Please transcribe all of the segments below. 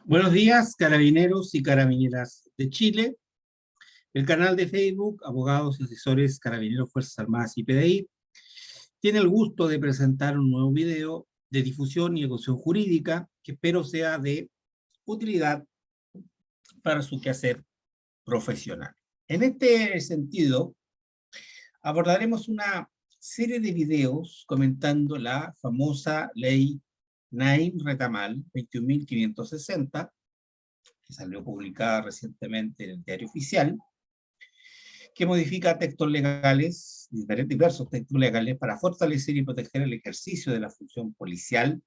Buenos días, carabineros y carabineras de Chile. El canal de Facebook, Abogados y Asesores Carabineros, Fuerzas Armadas y PDI, tiene el gusto de presentar un nuevo video de difusión y educación jurídica que espero sea de utilidad para su quehacer profesional. En este sentido, abordaremos una serie de videos comentando la famosa ley Naim-Retamal 21.560, que salió publicada recientemente en el Diario Oficial, que modifica textos legales, diversos textos legales, para fortalecer y proteger el ejercicio de la función policial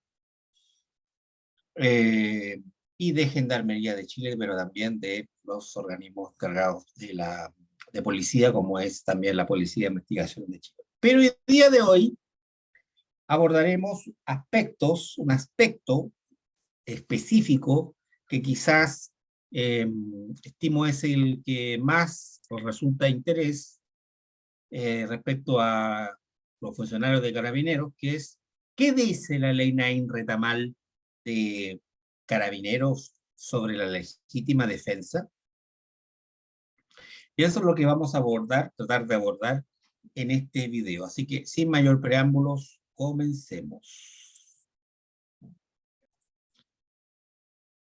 y de Gendarmería de Chile, pero también de los organismos cargados de policía, como es también la Policía de Investigación de Chile. Pero el día de hoy abordaremos un aspecto específico que quizás estimo es el que más nos resulta de interés respecto a los funcionarios de Carabineros, que es, ¿qué dice la ley Naim-Retamal de Carabineros sobre la legítima defensa? Y eso es lo que vamos a abordar, tratar de abordar en este video. Así que, sin mayor preámbulos, comencemos.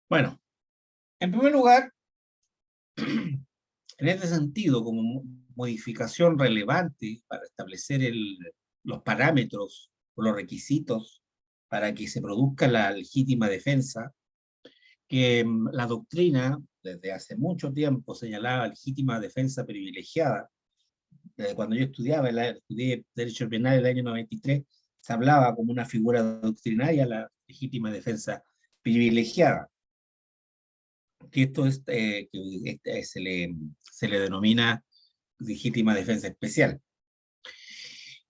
Bueno, en primer lugar, en este sentido, como modificación relevante para establecer los parámetros o los requisitos para que se produzca la legítima defensa, que la doctrina desde hace mucho tiempo señalaba legítima defensa privilegiada. Desde cuando yo estudié Derecho Penal en el año 93, se hablaba como una figura doctrinaria la legítima defensa privilegiada, que esto es, se le denomina legítima defensa especial.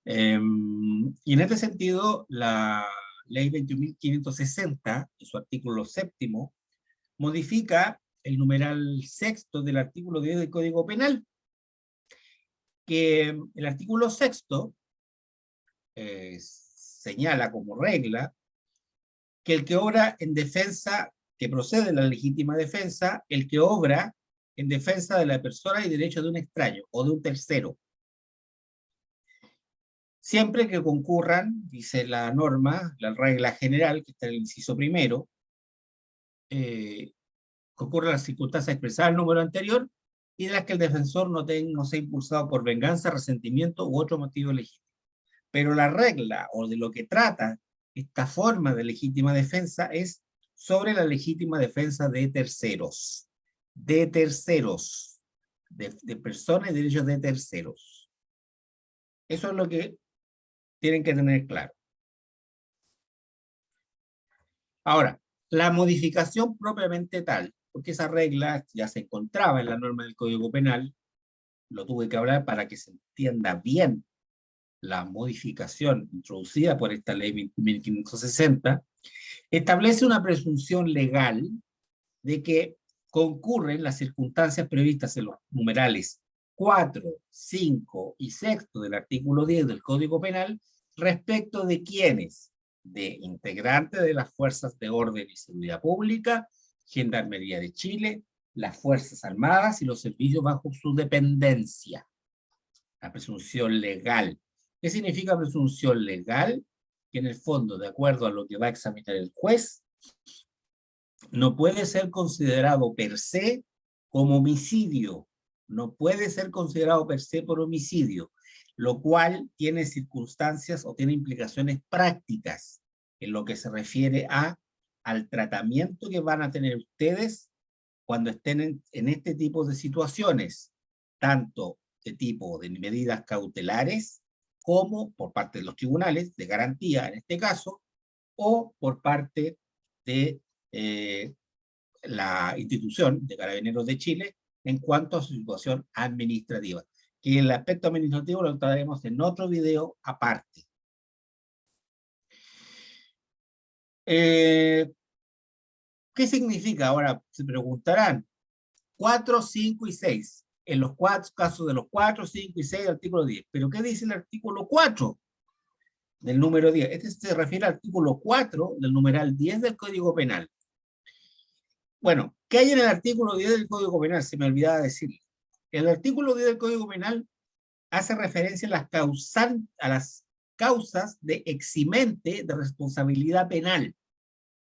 Y en este sentido, la ley 21.560, en su artículo 7º, modifica el numeral 6º del artículo 10 del Código Penal, que el artículo 6º señala como regla que el que obra en defensa, que procede de la legítima defensa, el que obra en defensa de la persona y derecho de un extraño o de un tercero, siempre que concurran, dice la norma, la regla general, que está en el inciso primero, concurran las circunstancias expresadas en el número anterior y de las que el defensor no sea impulsado por venganza, resentimiento u otro motivo legítimo. Pero la regla, o de lo que trata esta forma de legítima defensa, es sobre la legítima defensa de terceros. De terceros. De personas y derechos de terceros. Eso es lo que tienen que tener claro. Ahora, la modificación propiamente tal, porque esa regla ya se encontraba en la norma del Código Penal, lo tuve que hablar para que se entienda bien la modificación introducida por esta ley 1560, establece una presunción legal de que concurren las circunstancias previstas en los numerales 4, 5 y 6 del artículo 10 del Código Penal respecto de quienes, de integrantes de las Fuerzas de Orden y Seguridad Pública, Gendarmería de Chile, las Fuerzas Armadas y los servicios bajo su dependencia. La presunción legal. ¿Qué significa presunción legal? Que en el fondo, de acuerdo a lo que va a examinar el juez, no puede ser considerado per se como homicidio. No puede ser considerado per se por homicidio, lo cual tiene circunstancias o tiene implicaciones prácticas en lo que se refiere al tratamiento que van a tener ustedes cuando estén en este tipo de situaciones, tanto de tipo de medidas cautelares como por parte de los tribunales de garantía en este caso, o por parte de la institución de Carabineros de Chile en cuanto a su situación administrativa, que el aspecto administrativo lo trataremos en otro video aparte. ¿Qué significa? Ahora se preguntarán, 4, 5 y 6. En los casos de los 4, 5 y 6 del artículo 10. ¿Pero qué dice el artículo 4 del número 10? Este se refiere al artículo 4 del numeral 10 del Código Penal. Bueno, ¿qué hay en el artículo 10 del Código Penal? Se me olvidaba decirlo. El artículo 10 del Código Penal hace referencia a las causas de eximente de responsabilidad penal.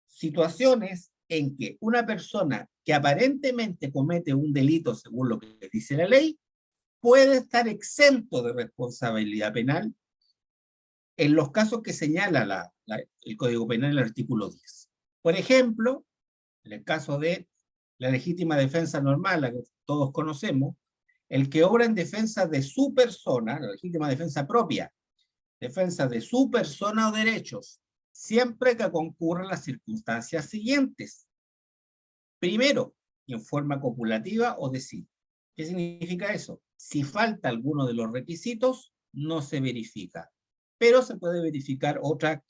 Situaciones en que una persona que aparentemente comete un delito según lo que dice la ley, puede estar exento de responsabilidad penal en los casos que señala el Código Penal en el artículo 10. Por ejemplo, en el caso de la legítima defensa normal, la que todos conocemos, el que obra en defensa de su persona, la legítima defensa propia, defensa de su persona o derechos, siempre que concurran las circunstancias siguientes. Primero, en forma copulativa o decir. ¿Qué significa eso? Si falta alguno de los requisitos, no se verifica. Pero se puede verificar otro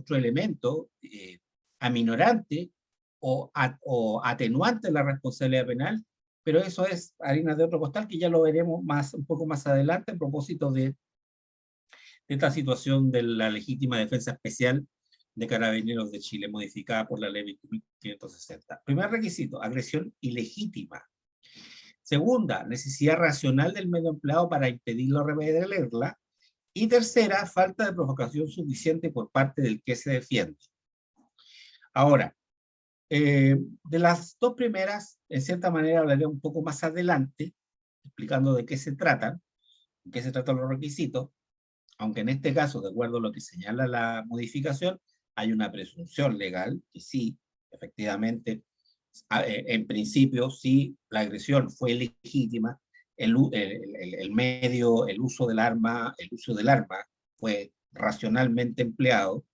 elemento aminorante o atenuante de la responsabilidad penal, pero eso es harina de otro costal que ya lo veremos un poco más adelante a propósito de esta situación de la legítima defensa especial de Carabineros de Chile, modificada por la ley 20.560. Primer requisito, agresión ilegítima. Segunda, necesidad racional del medio empleado para impedirlo o repelerla. Y tercera, falta de provocación suficiente por parte del que se defiende. Ahora, de las dos primeras, en cierta manera hablaré un poco más adelante, explicando de qué se tratan, de qué se tratan los requisitos, aunque en este caso, de acuerdo a lo que señala la modificación, hay una presunción legal que sí, efectivamente, en principio, sí, la agresión fue legítima, el uso del arma fue racionalmente empleado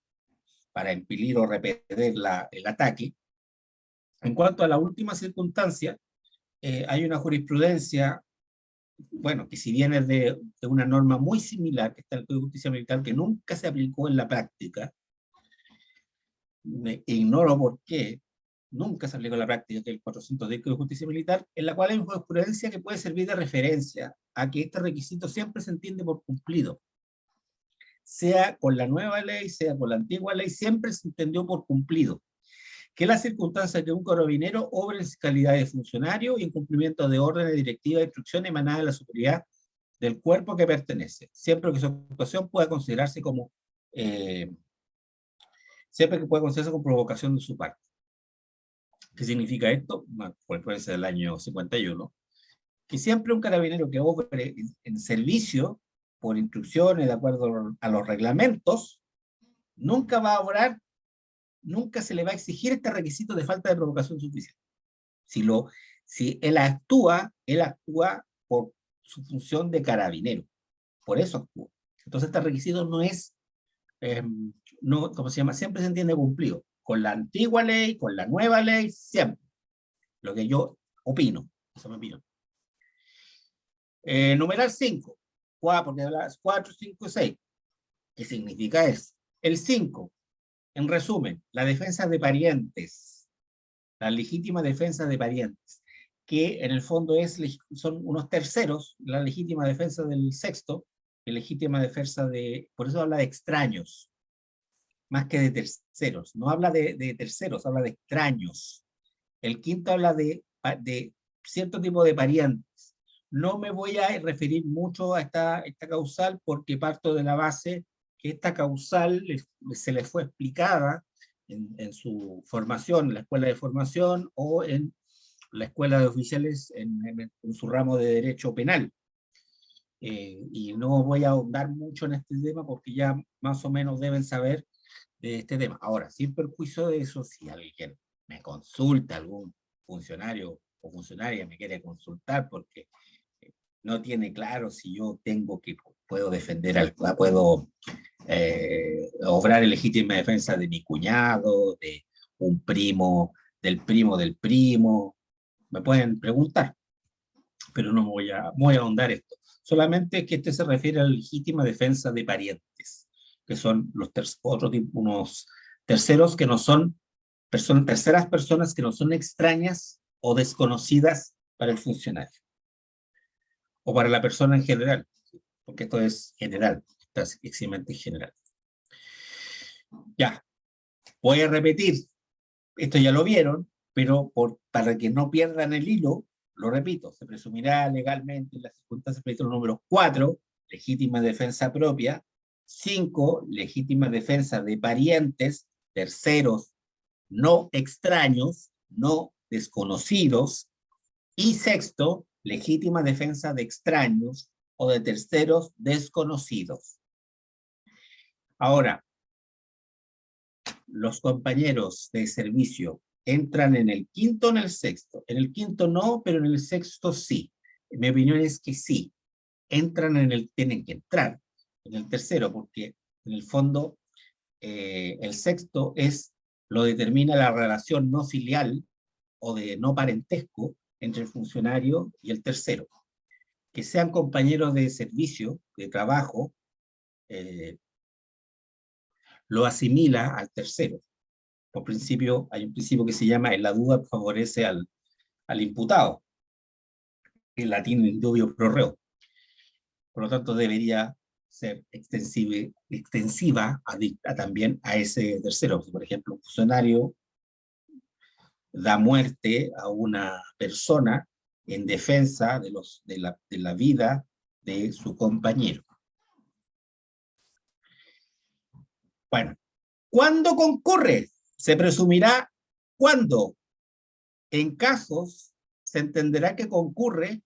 para impedir o repeler el ataque. En cuanto a la última circunstancia, hay una jurisprudencia, bueno, que si bien es de una norma muy similar, que está en el Código de Justicia Militar, que nunca se aplicó en la práctica, ignoro por qué, nunca se aplicó en la práctica, que el 410 del Código de Justicia Militar, en la cual hay una jurisprudencia que puede servir de referencia a que este requisito siempre se entiende por cumplido. Sea con la nueva ley, sea con la antigua ley, siempre se entendió por cumplido. Que la circunstancia que un carabinero obre en calidad de funcionario y en cumplimiento de órdenes, directivas e instrucciones emanadas de la superioridad del cuerpo que pertenece, siempre que su actuación pueda considerarse como provocación de su parte. ¿Qué significa esto? Bueno, puede ser del año 51, que siempre un carabinero que obre en servicio por instrucciones de acuerdo a los reglamentos, nunca va a obrar, nunca se le va a exigir este requisito de falta de provocación suficiente. Si él actúa por su función de carabinero, por eso actúa. Entonces este requisito no es, ¿cómo se llama? Siempre se entiende cumplido. Con la antigua ley, con la nueva ley, siempre. Lo que yo opino, esa es mi opinión. Numeral 5, porque las 4, 5 y 6. ¿Qué significa eso? El 5, en resumen, la defensa de parientes, la legítima defensa de parientes, que en el fondo son unos terceros, la legítima defensa del sexto, la legítima defensa por eso habla de extraños, más que de terceros, no habla de terceros, habla de extraños. El quinto habla de cierto tipo de parientes. No me voy a referir mucho a esta causal porque parto de la base que esta causal se le fue explicada en su formación, en la escuela de formación o en la escuela de oficiales en su ramo de derecho penal. Y no voy a ahondar mucho en este tema porque ya más o menos deben saber de este tema. Ahora, sin perjuicio de eso, si alguien me consulta, algún funcionario o funcionaria me quiere consultar porque no tiene claro si yo puedo defender, puedo obrar en legítima defensa de mi cuñado, de un primo, del primo, me pueden preguntar, pero no voy a ahondar esto. Solamente que este se refiere a la legítima defensa de parientes, que son unos terceros que no son terceras personas que no son extrañas o desconocidas para el funcionario o para la persona en general, porque esto es general, esto es eximente general. Ya, voy a repetir, esto ya lo vieron, pero para que no pierdan el hilo, lo repito, se presumirá legalmente en las circunstancias previstas número 4, legítima defensa propia; 5, legítima defensa de parientes, terceros, no extraños, no desconocidos; y 6, legítima defensa de extraños o de terceros desconocidos. Ahora, los compañeros de servicio entran en el quinto o en el sexto. En el quinto no, pero en el sexto sí. Mi opinión es que sí. Tienen que entrar en el tercero, porque en el fondo el sexto lo determina la relación no filial o de no parentesco entre el funcionario y el tercero. Que sean compañeros de servicio, de trabajo, lo asimila al tercero. Por principio, hay un principio que se llama en la duda favorece al imputado, en latín in dubio pro reo. Por lo tanto, debería ser extensiva también a ese tercero. Por ejemplo, un funcionario da muerte a una persona en defensa de la vida de su compañero. Bueno, ¿cuándo concurre? Se presumirá cuándo. En casos, se entenderá que concurre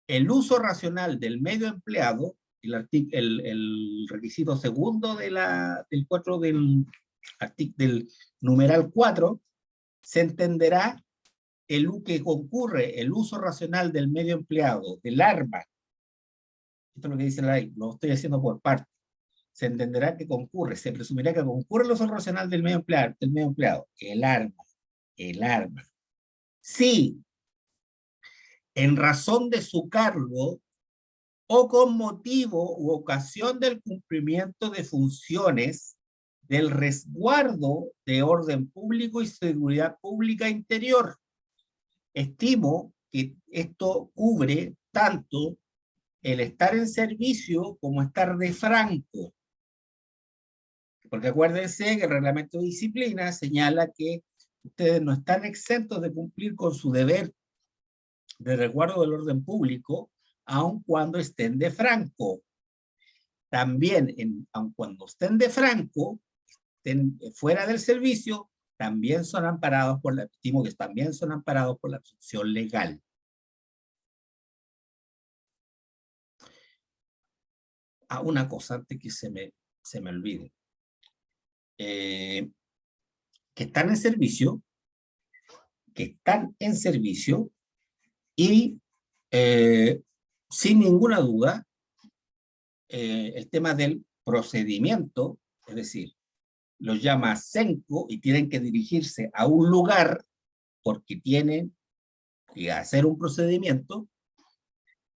el uso racional del medio empleado, el requisito segundo del 4 del numeral 4, se entenderá que concurre el uso racional del medio empleado, del arma. Esto es lo que dice la ley, lo estoy haciendo por parte. Se entenderá que concurre, se presumirá que concurre el uso racional del medio empleado, el arma. Sí, en razón de su cargo o con motivo u ocasión del cumplimiento de funciones del resguardo de orden público y seguridad pública interior. Estimo que esto cubre tanto el estar en servicio como estar de franco. Porque acuérdense que el reglamento de disciplina señala que ustedes no están exentos de cumplir con su deber de resguardo del orden público, aun cuando estén de franco. También, aun cuando estén de franco, estén fuera del servicio, también son amparados por la, estimo que también son amparados por la presunción legal. Una cosa antes que se me olvide. Que están en servicio, y sin ninguna duda el tema del procedimiento, es decir, los llama CENCO y tienen que dirigirse a un lugar porque tienen que hacer un procedimiento.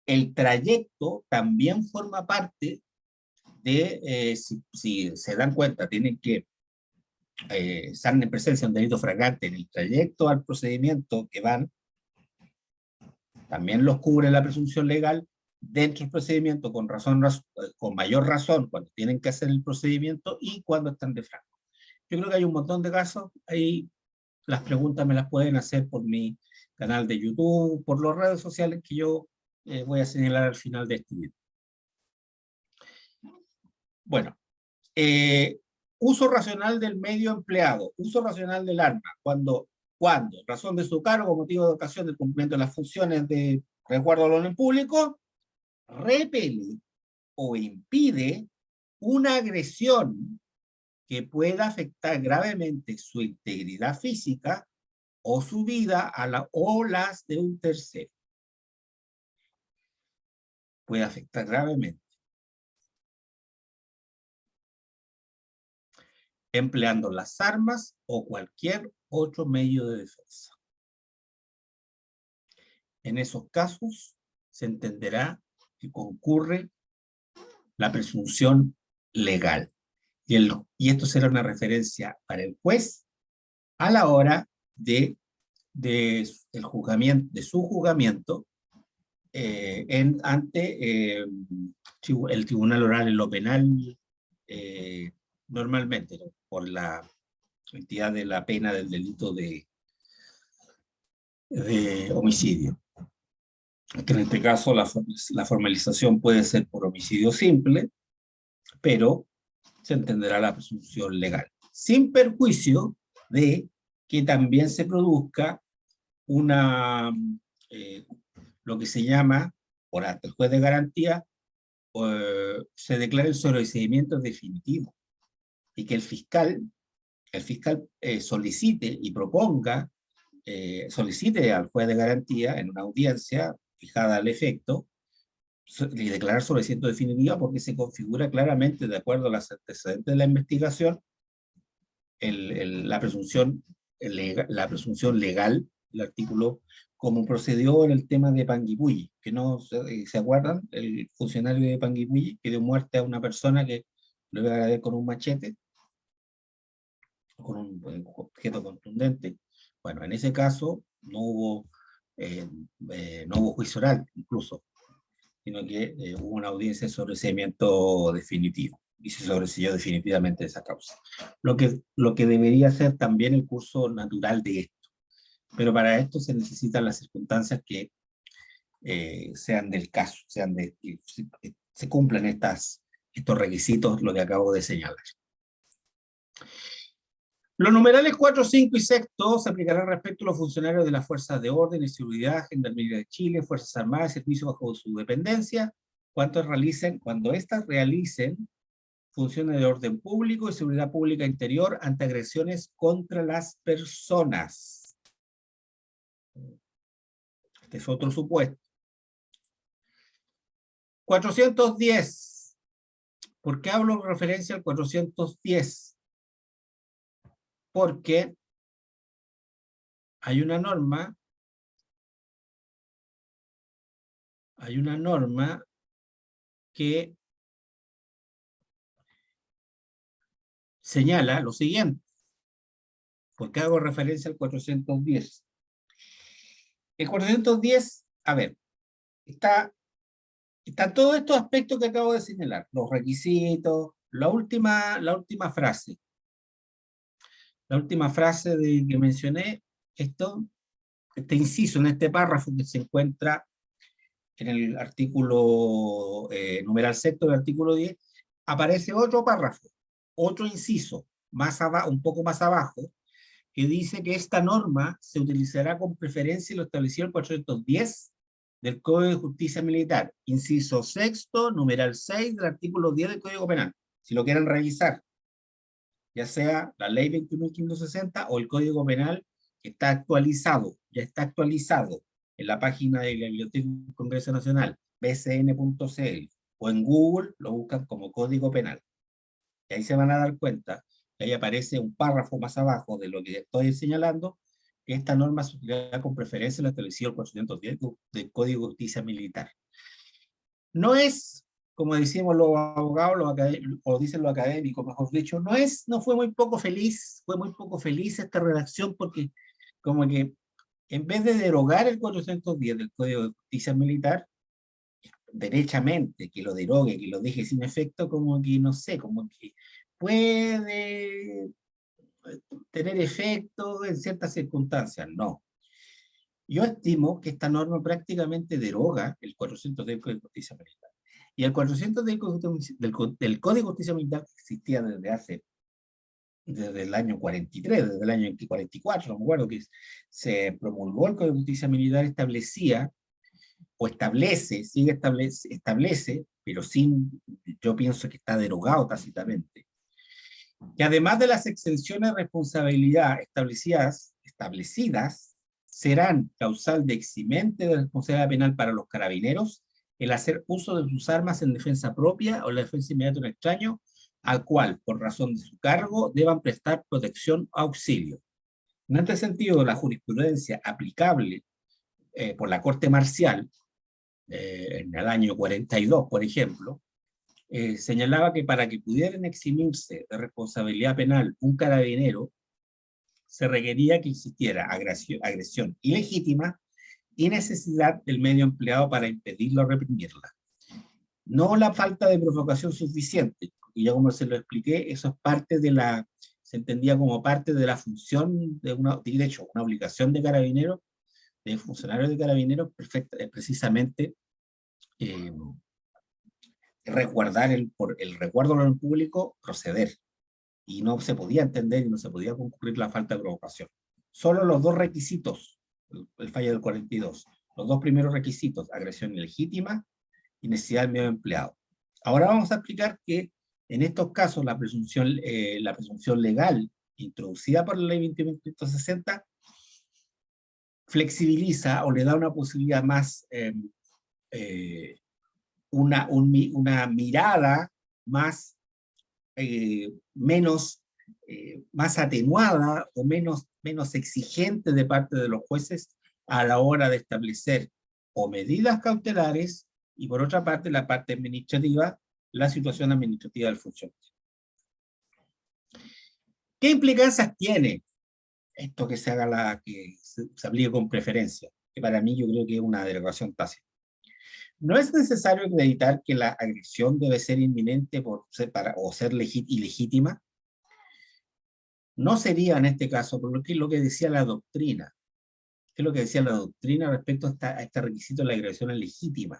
El trayecto también forma parte de, si se dan cuenta, tienen que están en presencia de un delito flagrante en el trayecto al procedimiento que van, también los cubre la presunción legal dentro del procedimiento con mayor razón cuando tienen que hacer el procedimiento y cuando están de franco. Yo creo que hay un montón de casos, ahí las preguntas me las pueden hacer por mi canal de YouTube, por las redes sociales que yo voy a señalar al final de este video. Bueno, uso racional del medio empleado, uso racional del arma, cuando razón de su cargo, motivo de ocasión del cumplimiento de las funciones de resguardo del orden público, repele o impide una agresión que pueda afectar gravemente su integridad física o su vida o las de un tercero. Puede afectar gravemente. Empleando las armas o cualquier otro medio de defensa. En esos casos se entenderá que concurre la presunción legal. Y esto será una referencia para el juez a la hora de su juzgamiento ante el tribunal oral en lo penal, normalmente, ¿no? Por la entidad de la pena del delito de de homicidio. Que en este caso la formalización puede ser por homicidio simple, pero se entenderá la presunción legal, sin perjuicio de que también se produzca una, lo que se llama, por ante el juez de garantía, se declare el sobreseimiento definitivo y que el fiscal solicite y proponga, solicite al juez de garantía en una audiencia fijada al efecto, y declarar sobreseimiento definitivo porque se configura claramente, de acuerdo a los antecedentes de la investigación, la presunción legal, el artículo, como procedió en el tema de Panguipulli, que no se acuerdan, el funcionario de Panguipulli que dio muerte a una persona que lo iba a agredir con un machete, con un objeto contundente. Bueno, en ese caso no hubo juicio oral, incluso, sino que hubo una audiencia de sobreseimiento definitivo y se sobreseyó definitivamente esa causa. Lo que debería ser también el curso natural de esto. Pero para esto se necesitan las circunstancias que sean del caso, que se cumplan estos requisitos, lo que acabo de señalar. Los numerales 4, 5 y 6 se aplicarán respecto a los funcionarios de las fuerzas de orden y seguridad, Gendarmería de Chile, Fuerzas Armadas y Servicios bajo su dependencia, cuando éstas realicen funciones de orden público y seguridad pública interior ante agresiones contra las personas. Este es otro supuesto. 410. ¿Por qué hablo en referencia al 410? Porque hay una norma que señala lo siguiente. ¿Por qué hago referencia al 410? El 410, a ver, está todos estos aspectos que acabo de señalar, los requisitos, la última frase. La última frase que mencioné, este inciso en este párrafo que se encuentra en el artículo, numeral sexto del artículo 10, aparece otro párrafo, otro inciso, un poco más abajo, que dice que esta norma se utilizará con preferencia en lo establecido en el 410 del Código de Justicia Militar, inciso sexto, numeral 6 del artículo 10 del Código Penal, si lo quieren revisar, ya sea la ley 21.560 o el Código Penal, que está actualizado, ya está actualizado en la página de la Biblioteca del Congreso Nacional, bcn.cl, o en Google lo buscan como Código Penal. Y ahí se van a dar cuenta que ahí aparece un párrafo más abajo de lo que estoy señalando, que esta norma se utiliza con preferencia en lo establecido el 410 del Código de Justicia Militar. No es, como decimos los abogados, o dicen los académicos, mejor dicho, no fue muy poco feliz esta redacción, porque como que en vez de derogar el 410 del Código de Justicia Militar, derechamente, que lo derogue, que lo deje sin efecto, como que, no sé, como que puede tener efecto en ciertas circunstancias. No. Yo estimo que esta norma prácticamente deroga el 400 del Código de Justicia Militar. Y el 400 del Código de Justicia Militar existía desde el año 43, desde el año 44, no me acuerdo, que se promulgó el Código de Justicia Militar, establece, pero yo pienso que está derogado tácitamente, que además de las exenciones de responsabilidad establecidas, serán causal de eximente de responsabilidad penal para los carabineros el hacer uso de sus armas en defensa propia o la defensa inmediata de un extraño, al cual, por razón de su cargo, deban prestar protección o auxilio. En este sentido, la jurisprudencia aplicable por la Corte Marcial, en el año 42, por ejemplo, señalaba que para que pudieran eximirse de responsabilidad penal un carabinero, se requería que existiera agresión ilegítima y necesidad del medio empleado para impedirla o reprimirla. No la falta de provocación suficiente, y ya como se lo expliqué, eso es parte se entendía como parte de la función de hecho, una obligación de carabinero de funcionarios de Carabineros precisamente resguardar por el resguardo del orden público, proceder. Y no se podía entender y no se podía concurrir la falta de provocación. Solo los dos requisitos, el fallo del 42, los dos primeros requisitos, agresión ilegítima y necesidad del medio empleado. Ahora vamos a explicar que en estos casos la presunción legal introducida por la ley 21.160 flexibiliza o le da una posibilidad más, una mirada más, más atenuada o menos exigente de parte de los jueces a la hora de establecer o medidas cautelares y por otra parte la parte administrativa, la situación administrativa del funcionario. ¿Qué implicancias tiene esto que se haga que se aplique con preferencia? Que para mí yo creo que es una derogación tácita. No es necesario acreditar que la agresión debe ser inminente o ser ilegítima. No sería en este caso, porque es lo que decía la doctrina. ¿Qué es lo que decía la doctrina respecto a este requisito de la agresión legítima?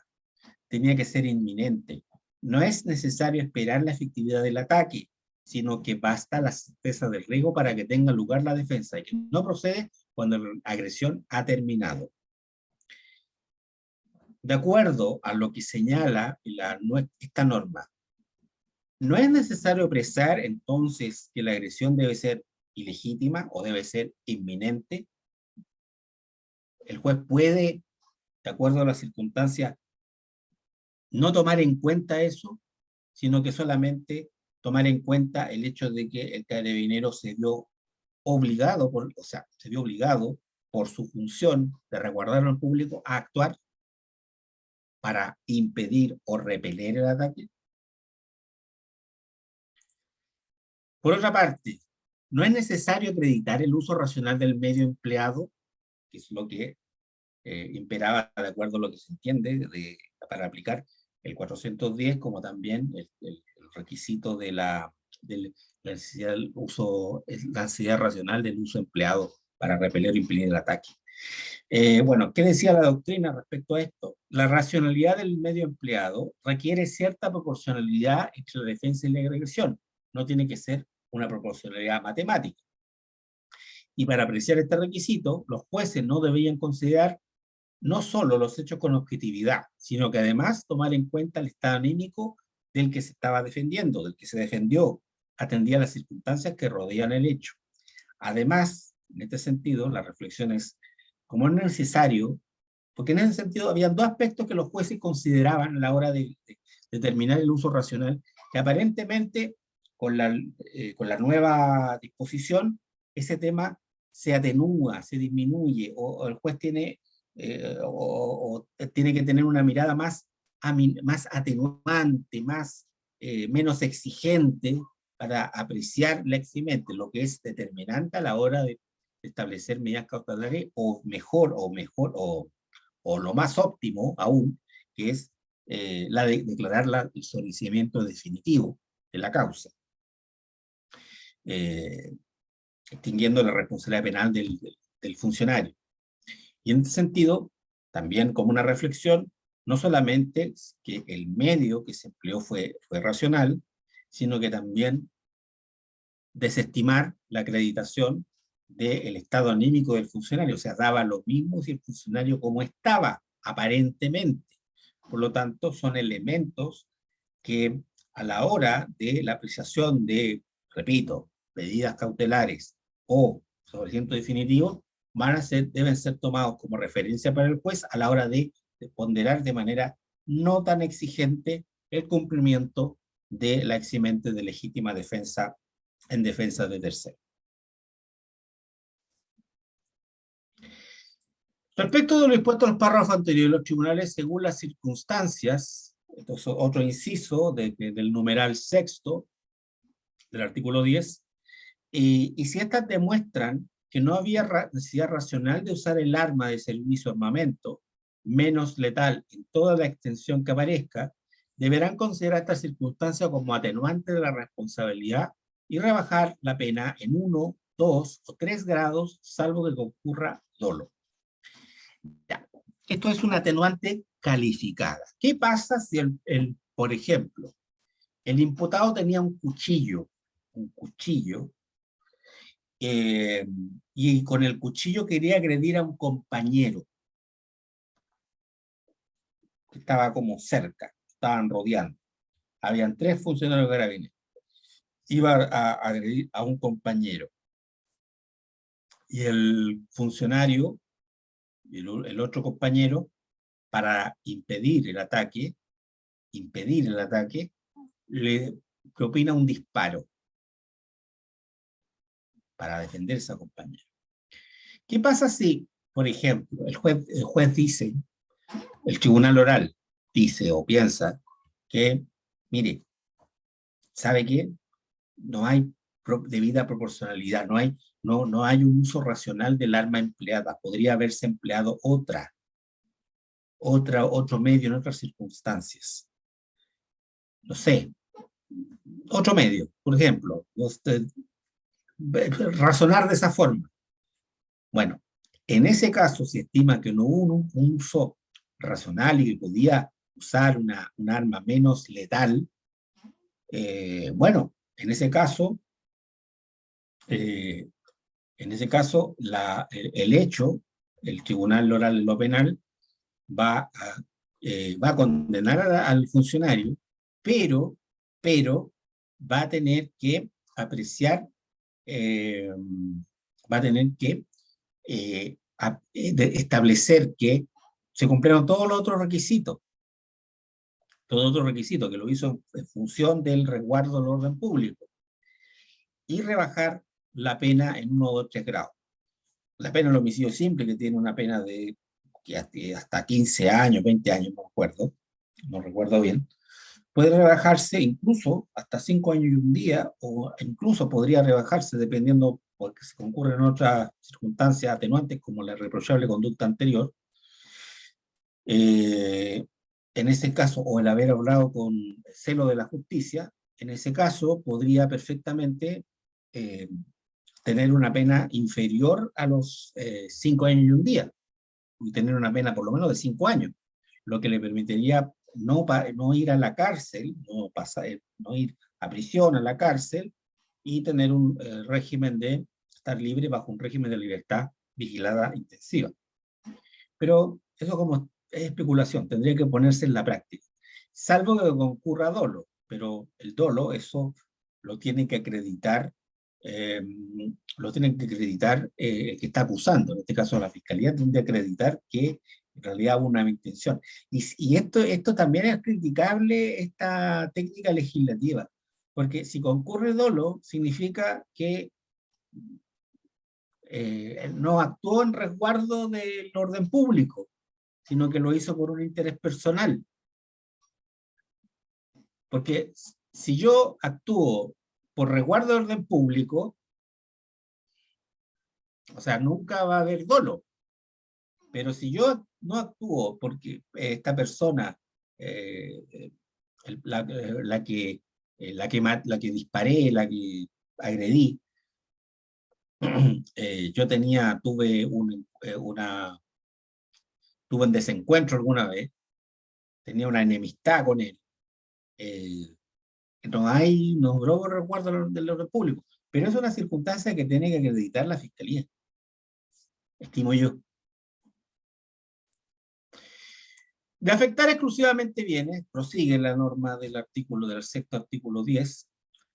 Tenía que ser inminente. No es necesario esperar la efectividad del ataque, sino que basta la certeza del riesgo para que tenga lugar la defensa y que no procede cuando la agresión ha terminado. De acuerdo a lo que señala esta norma, no es necesario expresar entonces que la agresión debe ser ilegítima o debe ser inminente. El juez puede, de acuerdo a las circunstancias, no tomar en cuenta eso, sino que solamente tomar en cuenta el hecho de que el carabinero se vio obligado, se vio obligado por su función de resguardar al público a actuar para impedir o repeler el ataque. Por otra parte, no es necesario acreditar el uso racional del medio empleado, que es lo que imperaba de acuerdo a lo que se entiende para aplicar el 410, como también el requisito de la necesidad del uso, la necesidad racional del uso empleado para repeler o impedir el ataque. Bueno, ¿qué decía la doctrina respecto a esto? La racionalidad del medio empleado requiere cierta proporcionalidad entre la defensa y la agresión. No tiene que ser una proporcionalidad matemática. Y para apreciar este requisito, los jueces no debían considerar no solo los hechos con objetividad, sino que además tomar en cuenta el estado anímico del que se estaba defendiendo, del que se defendió, atendía las circunstancias que rodean el hecho. Además, en este sentido, la reflexión es, como es necesario, porque en ese sentido había dos aspectos que los jueces consideraban a la hora de determinar el uso racional, que aparentemente con la nueva disposición, ese tema se atenúa, se disminuye, o el juez tiene, tiene que tener una mirada más atenuante, menos exigente para apreciar la eximente, lo que es determinante a la hora de establecer medidas cautelares, o lo más óptimo aún, que es declarar el sometimiento definitivo de la causa, extinguiendo la responsabilidad penal del funcionario. Y en este sentido, también como una reflexión, no solamente que el medio que se empleó fue racional, sino que también desestimar la acreditación del estado anímico del funcionario, o sea, daba lo mismo si el funcionario como estaba, aparentemente. Por lo tanto, son elementos que a la hora de la apreciación de, repito, medidas cautelares o sobreseimiento definitivo, deben ser tomados como referencia para el juez a la hora de ponderar de manera no tan exigente el cumplimiento de la eximente de legítima defensa en defensa de terceros. Respecto de lo expuesto en los párrafos anteriores, los tribunales, según las circunstancias, esto es otro inciso del numeral sexto del artículo 10, y si estas demuestran que no había necesidad racional de usar el arma de servicio o armamento, menos letal en toda la extensión que aparezca, deberán considerar esta circunstancia como atenuante de la responsabilidad y rebajar la pena en 1, 2 o 3 grados, salvo que concurra dolo. Ya. Esto es una atenuante calificada. ¿Qué pasa si, por ejemplo, el imputado tenía un cuchillo, y con el cuchillo quería agredir a un compañero que estaba como cerca, estaban rodeando? Habían 3 funcionarios de Carabineros. Iba a agredir a un compañero. Y el funcionario, el otro compañero, para impedir el ataque, le propina un disparo para defenderse a compañero. ¿Qué pasa si, por ejemplo, el juez dice, el tribunal oral dice o piensa que, mire, ¿sabe qué? No hay debida proporcionalidad, no hay un uso racional del arma empleada, podría haberse empleado otro medio en otras circunstancias. No sé, otro medio, por ejemplo, razonar de esa forma. Bueno, en ese caso, si estima que no hubo un uso racional y que podía usar un arma menos letal, bueno, en ese caso, eh, el hecho, el tribunal oral en lo penal va a condenar al funcionario, pero, pero va a tener que apreciar, eh, va a tener que establecer que se cumplieron todos los otros requisitos, que lo hizo en función del resguardo del orden público, y rebajar la pena en 1 o 3 grados. La pena del homicidio simple, que tiene una pena de hasta 15 años, 20 años, no recuerdo bien, puede rebajarse incluso hasta 5 años y 1 día, o incluso podría rebajarse dependiendo, porque se concurren otras circunstancias atenuantes como la irreprochable conducta anterior, en ese caso, o el haber hablado con celo de la justicia, en ese caso podría perfectamente eh, tener una pena inferior a los 5 años y 1 día, y tener una pena por lo menos de 5 años, lo que le permitiría no ir a la cárcel, no ir a prisión, a la cárcel, y tener un régimen de estar libre bajo un régimen de libertad vigilada intensiva. Pero eso como es especulación, tendría que ponerse en la práctica, salvo que concurra dolo, pero el dolo, eso lo tiene que acreditar, eh, que está acusando, en este caso la fiscalía tiene que acreditar que en realidad hubo una intención. Y esto también es criticable, esta técnica legislativa, porque si concurre dolo, significa que no actuó en resguardo del orden público, sino que lo hizo por un interés personal. Porque si yo actúo por resguardo del orden público, o sea, nunca va a haber dolo. Pero si yo no actúo porque esta persona, eh, la que disparé, la que agredí, tuve un desencuentro alguna vez, tenía una enemistad con él, eh, no hubo resguardo del orden público, pero es una circunstancia que tiene que acreditar la fiscalía, estimo yo. De afectar exclusivamente bienes, prosigue la norma del sexto artículo 10,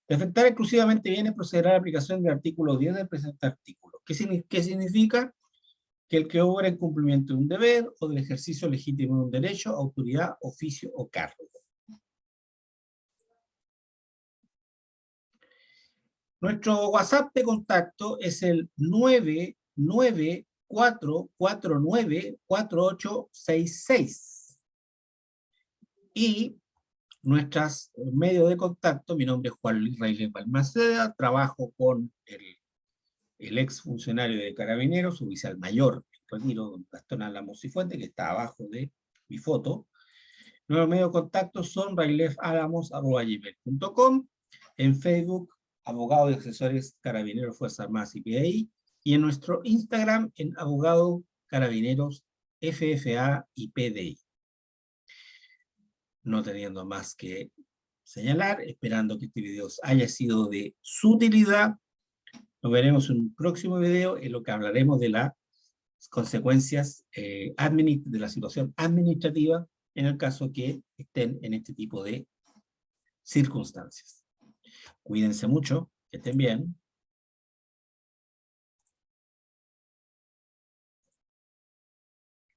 de afectar exclusivamente bienes procederá a la aplicación del artículo 10 del presente artículo. ¿Qué significa? Que el que obra en cumplimiento de un deber o del ejercicio legítimo de un derecho, autoridad, oficio o cargo. Nuestro WhatsApp de contacto es el 994494866. Y nuestros medios de contacto, mi nombre es Juan Luis Reyes Balmaceda, trabajo con el ex funcionario de Carabineros, oficial mayor, retiro, don Gastón Álamos y Fuente, que está abajo de mi foto. Nuestros medios de contacto son railefalamos@gmail.com, en Facebook, Abogado y Asesores Carabineros Fuerzas Armadas y PDI, y en nuestro Instagram, en Abogado Carabineros FFA y PDI. No teniendo más que señalar, esperando que este video haya sido de su utilidad, nos veremos en un próximo video en lo que hablaremos de las consecuencias de la situación administrativa en el caso que estén en este tipo de circunstancias. Cuídense mucho, que estén bien.